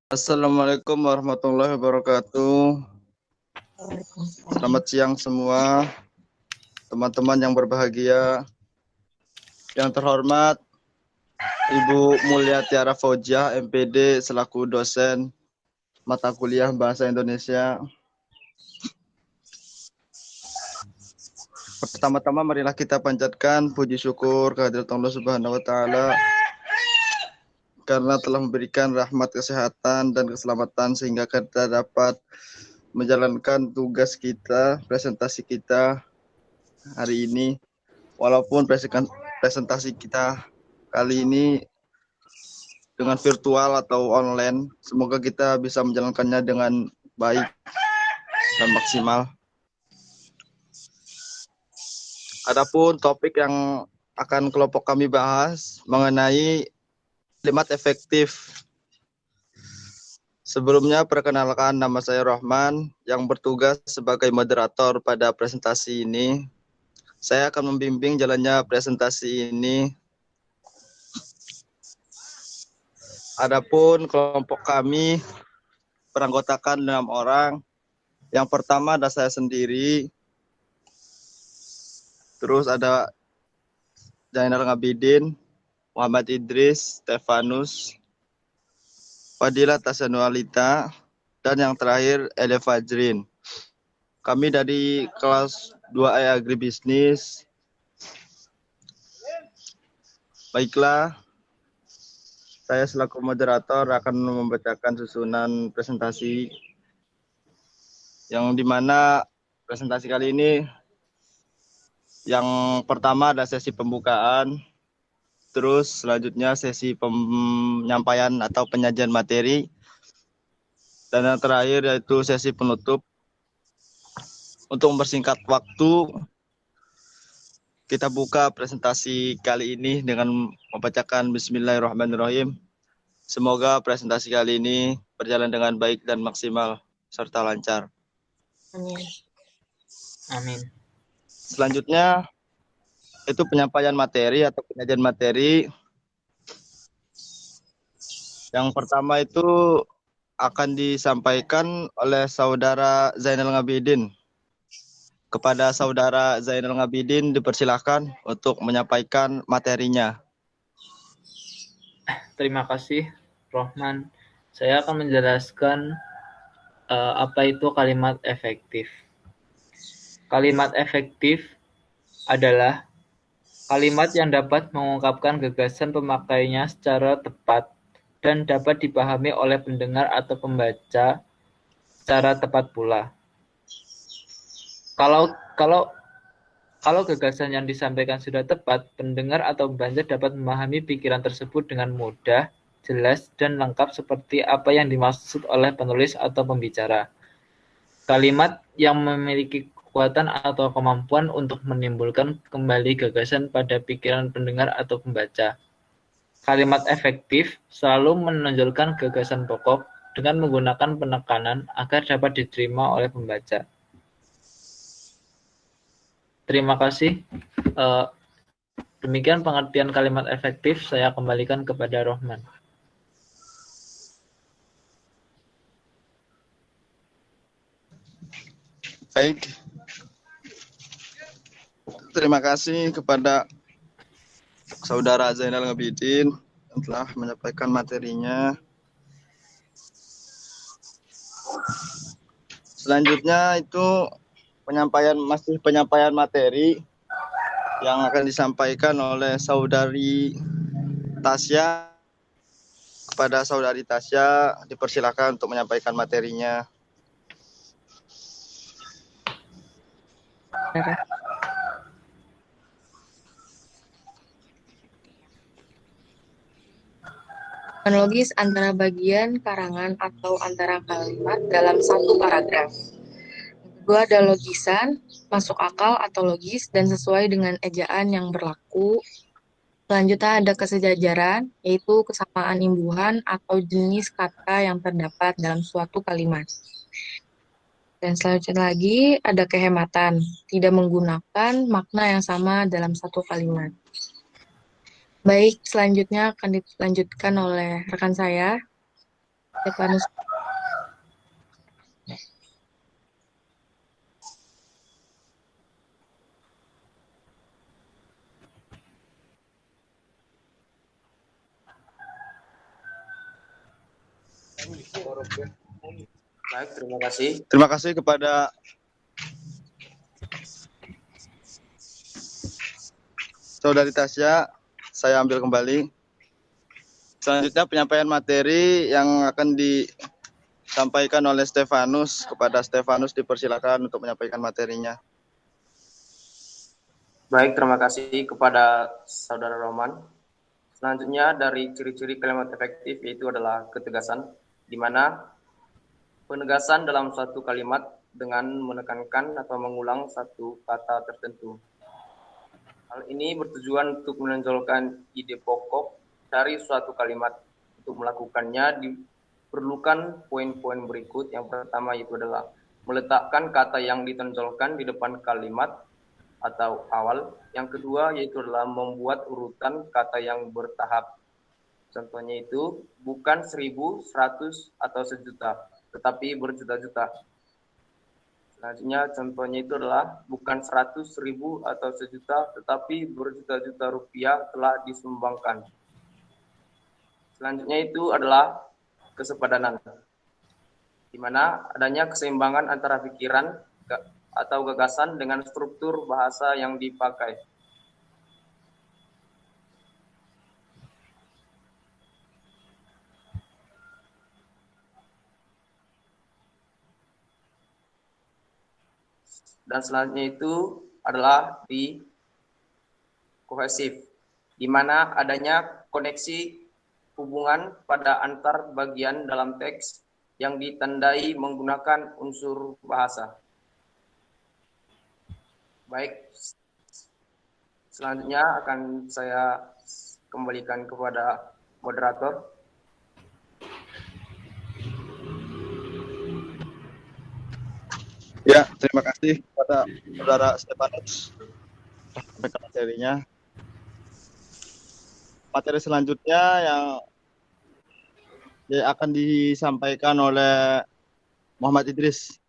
Assalamualaikum warahmatullahi wabarakatuh. Selamat siang semua, teman-teman yang berbahagia. Yang terhormat, Ibu Mulia Tiara Fauziah, MPD, selaku dosen mata kuliah Bahasa Indonesia. Pertama-tama marilah kita panjatkan puji syukur kehadirat Allah Subhanahu wa taala karena telah memberikan rahmat kesehatan dan keselamatan sehingga kita dapat menjalankan tugas kita, presentasi kita hari ini. Walaupun presentasi kita kali ini dengan virtual atau online, semoga kita bisa menjalankannya dengan baik dan maksimal. Adapun topik yang akan kelompok kami bahas mengenai kalimat efektif. Sebelumnya perkenalkan, nama saya Rahman yang bertugas sebagai moderator pada presentasi ini. Saya akan membimbing jalannya presentasi ini. Adapun kelompok kami beranggotakan 6 orang. Yang pertama ada saya sendiri. Terus ada Zainal Ngabidin, Muhammad Idris, Stefanus, Fadila Tasanualita, dan yang terakhir Ele Fajrin. Kami dari kelas 2A Agribisnis. Baiklah, saya selaku moderator akan membacakan susunan presentasi yang dimana presentasi kali ini yang pertama ada sesi pembukaan, terus selanjutnya sesi penyampaian atau penyajian materi, dan yang terakhir yaitu sesi penutup. Untuk mempersingkat waktu, kita buka presentasi kali ini dengan membacakan Bismillahirrahmanirrahim. Semoga presentasi kali ini berjalan dengan baik dan maksimal serta lancar. Amin. Amin. Selanjutnya itu penyampaian materi atau penyajian materi. Yang pertama itu akan disampaikan oleh saudara Zainal Ngabidin. Kepada saudara Zainal Ngabidin dipersilakan untuk menyampaikan materinya. Terima kasih, Rohman. Saya akan menjelaskan apa itu kalimat efektif. Kalimat efektif adalah kalimat yang dapat mengungkapkan gagasan pemakainya secara tepat dan dapat dipahami oleh pendengar atau pembaca secara tepat pula. Kalau gagasan yang disampaikan sudah tepat, pendengar atau pembaca dapat memahami pikiran tersebut dengan mudah, jelas, dan lengkap seperti apa yang dimaksud oleh penulis atau pembicara. Kalimat yang memiliki kekuatan atau kemampuan untuk menimbulkan kembali gagasan pada pikiran pendengar atau pembaca. Kalimat efektif selalu menonjolkan gagasan pokok dengan menggunakan penekanan agar dapat diterima oleh pembaca. Terima kasih. Demikian pengertian kalimat efektif. Saya kembalikan kepada Rohman. Baik. Terima kasih kepada saudara Zainal Ngabidin yang telah menyampaikan materinya. Selanjutnya itu penyampaian materi yang akan disampaikan oleh saudari Tasya. Kepada saudari Tasya dipersilakan untuk menyampaikan materinya. Analogis antara bagian karangan atau antara kalimat dalam satu paragraf. Kedua ada logisan, masuk akal atau logis dan sesuai dengan ejaan yang berlaku. Selanjutnya ada kesejajaran, yaitu kesamaan imbuhan atau jenis kata yang terdapat dalam suatu kalimat. Dan selanjutnya lagi ada kehematan, tidak menggunakan makna yang sama dalam satu kalimat. Baik, selanjutnya akan dilanjutkan oleh rekan saya. Stefanus. Baik, terima kasih. Terima kasih kepada Saudari Tasya. Saya ambil kembali. Selanjutnya penyampaian materi yang akan disampaikan oleh Stefanus. Kepada Stefanus dipersilakan untuk menyampaikan materinya. Baik, terima kasih kepada Saudara Roman. Selanjutnya dari ciri-ciri kalimat efektif yaitu adalah ketegasan, di mana penegasan dalam suatu kalimat dengan menekankan atau mengulang satu kata tertentu. Hal ini bertujuan untuk menonjolkan ide pokok dari suatu kalimat. Untuk melakukannya diperlukan poin-poin berikut. Yang pertama yaitu adalah meletakkan kata yang ditonjolkan di depan kalimat atau awal. Yang kedua yaitu adalah membuat urutan kata yang bertahap. Contohnya itu bukan 1.000, 100, atau sejuta, tetapi berjuta-juta. Selanjutnya contohnya itu adalah bukan 100, 1.000, atau sejuta, tetapi berjuta-juta rupiah telah disumbangkan. Selanjutnya itu adalah kesepadanan, di mana adanya keseimbangan antara pikiran atau gagasan dengan struktur bahasa yang dipakai. Dan selanjutnya itu adalah di kohesif, di mana adanya koneksi hubungan pada antar bagian dalam teks yang ditandai menggunakan unsur bahasa. Baik, selanjutnya akan saya kembalikan kepada moderator. Ya, terima kasih kepada Saudara Stefanus atas materinya. Materi selanjutnya yang akan disampaikan oleh Muhammad Idris.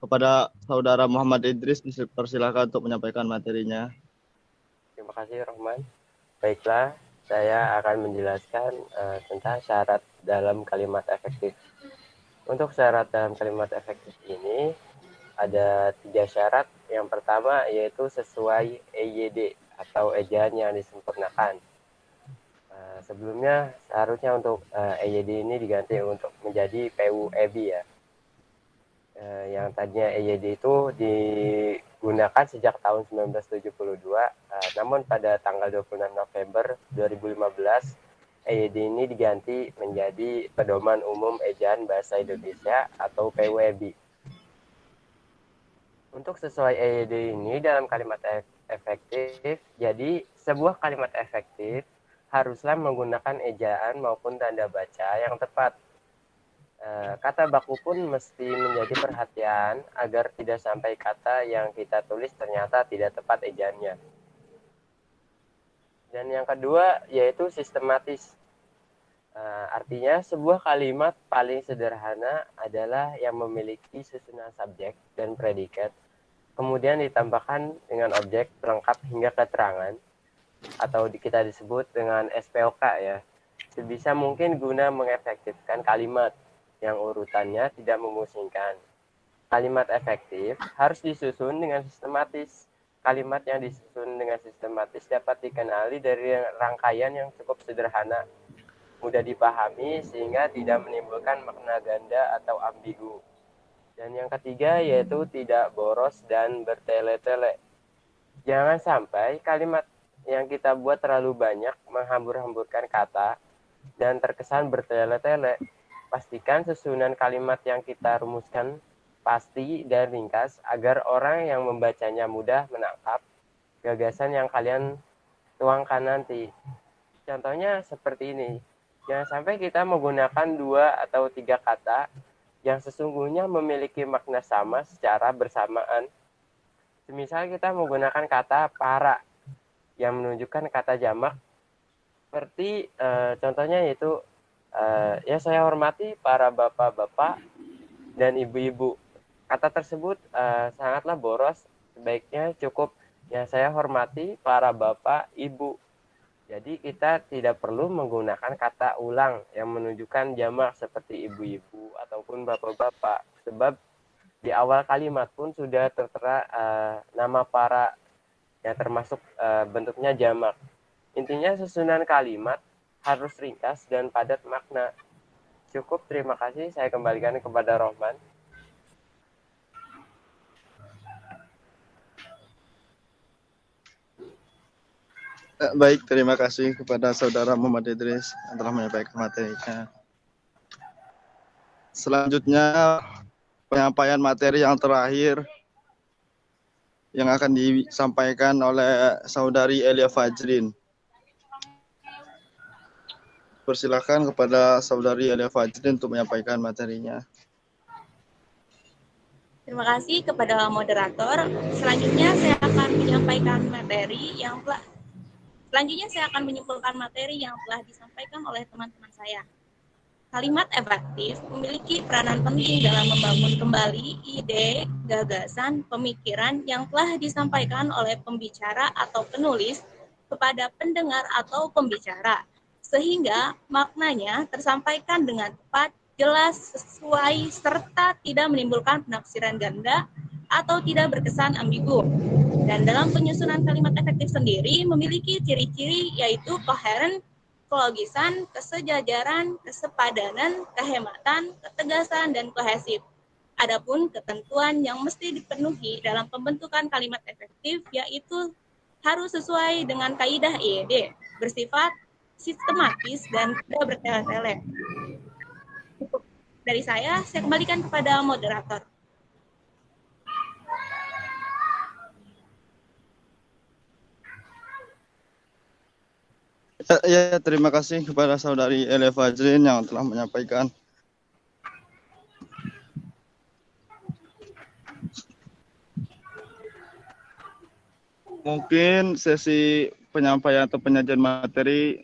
Kepada Saudara Muhammad Idris, dipersilakan untuk menyampaikan materinya. Terima kasih, Rohman. Baiklah, saya akan menjelaskan tentang syarat dalam kalimat efektif. Untuk syarat dalam kalimat efektif ini, ada 3 syarat. Yang pertama yaitu sesuai EYD atau ejaan yang disempurnakan. Sebelumnya seharusnya untuk EYD ini diganti untuk menjadi PUEB ya. Yang tadinya EYD itu digunakan sejak tahun 1972, namun pada tanggal 26 November 2015 EYD ini diganti menjadi Pedoman Umum Ejaan Bahasa Indonesia atau PUEB. Untuk sesuai EYD ini dalam kalimat efektif, jadi sebuah kalimat efektif haruslah menggunakan ejaan maupun tanda baca yang tepat. Kata baku pun mesti menjadi perhatian agar tidak sampai kata yang kita tulis ternyata tidak tepat ejaannya. Dan yang kedua yaitu sistematis. Artinya sebuah kalimat paling sederhana adalah yang memiliki susunan subjek dan predikat, kemudian ditambahkan dengan objek pelengkap hingga keterangan, atau kita disebut dengan SPOK ya. Sebisa mungkin guna mengefektifkan kalimat yang urutannya tidak memusingkan. Kalimat efektif harus disusun dengan sistematis. Kalimat yang disusun dengan sistematis dapat dikenali dari rangkaian yang cukup sederhana, mudah dipahami sehingga tidak menimbulkan makna ganda atau ambigu. Dan yang ketiga yaitu tidak boros dan bertele-tele. Jangan sampai kalimat yang kita buat terlalu banyak menghambur-hamburkan kata dan terkesan bertele-tele. Pastikan susunan kalimat yang kita rumuskan pasti dan ringkas agar orang yang membacanya mudah menangkap gagasan yang kalian tuangkan nanti. Contohnya seperti ini. Jangan sampai kita menggunakan 2 atau 3 kata yang sesungguhnya memiliki makna sama secara bersamaan. Misal kita menggunakan kata para yang menunjukkan kata jamak, seperti contohnya yaitu Ya saya hormati para bapak-bapak dan ibu-ibu. Kata tersebut sangatlah boros. Sebaiknya cukup ya saya hormati para bapak, ibu. Jadi kita tidak perlu menggunakan kata ulang yang menunjukkan jamak seperti ibu-ibu ataupun bapak-bapak. Sebab di awal kalimat pun sudah tertera nama para yang termasuk bentuknya jamak. Intinya susunan kalimat harus ringkas dan padat makna. Cukup, terima kasih. Saya kembalikan kepada Rohman. Baik, terima kasih kepada Saudara Muhammad Idris yang telah menyampaikan materinya. Selanjutnya, penyampaian materi yang terakhir yang akan disampaikan oleh Saudari Elia Fajrin. Persilakan kepada Saudari Elia Fajrin untuk menyampaikan materinya. Terima kasih kepada moderator. Selanjutnya saya akan menyampaikan materi yang telah Selanjutnya saya akan menyimpulkan materi yang telah disampaikan oleh teman-teman saya. Kalimat efektif memiliki peranan penting dalam membangun kembali ide, gagasan, pemikiran yang telah disampaikan oleh pembicara atau penulis kepada pendengar atau pembicara, sehingga maknanya tersampaikan dengan tepat, jelas, sesuai, serta tidak menimbulkan penafsiran ganda atau tidak berkesan ambigu. Dan dalam penyusunan kalimat efektif sendiri memiliki ciri-ciri yaitu koheren, kelogisan, kesejajaran, kesepadanan, kehematan, ketegasan, dan kohesif. Adapun ketentuan yang mesti dipenuhi dalam pembentukan kalimat efektif yaitu harus sesuai dengan kaidah IED, bersifat sistematis dan tidak bertele-tele. Dari saya kembalikan kepada moderator. Ya, terima kasih kepada Saudari Elia Fajrin yang telah menyampaikan. Mungkin sesi penyampaian atau penyajian materi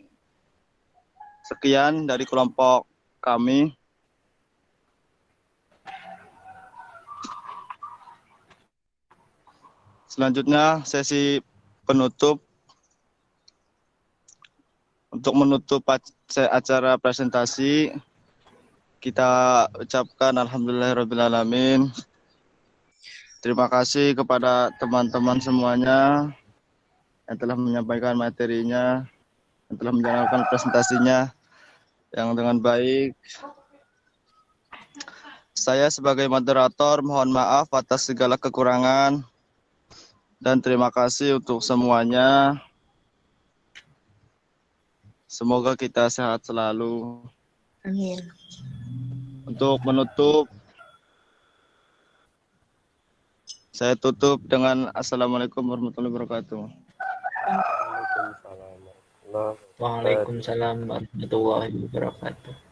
sekian dari kelompok kami. Selanjutnya sesi penutup. Untuk menutup acara presentasi, kita ucapkan alhamdulillahirrabbilalamin. Terima kasih kepada teman-teman semuanya yang telah menyampaikan materinya, yang telah menjalankan presentasinya yang dengan baik. Saya sebagai moderator mohon maaf atas segala kekurangan dan terima kasih untuk semuanya. Semoga kita sehat selalu. Amin. Untuk menutup, saya tutup dengan Assalamualaikum warahmatullahi wabarakatuh. Waalaikumsalam warahmatullahi wabarakatuh.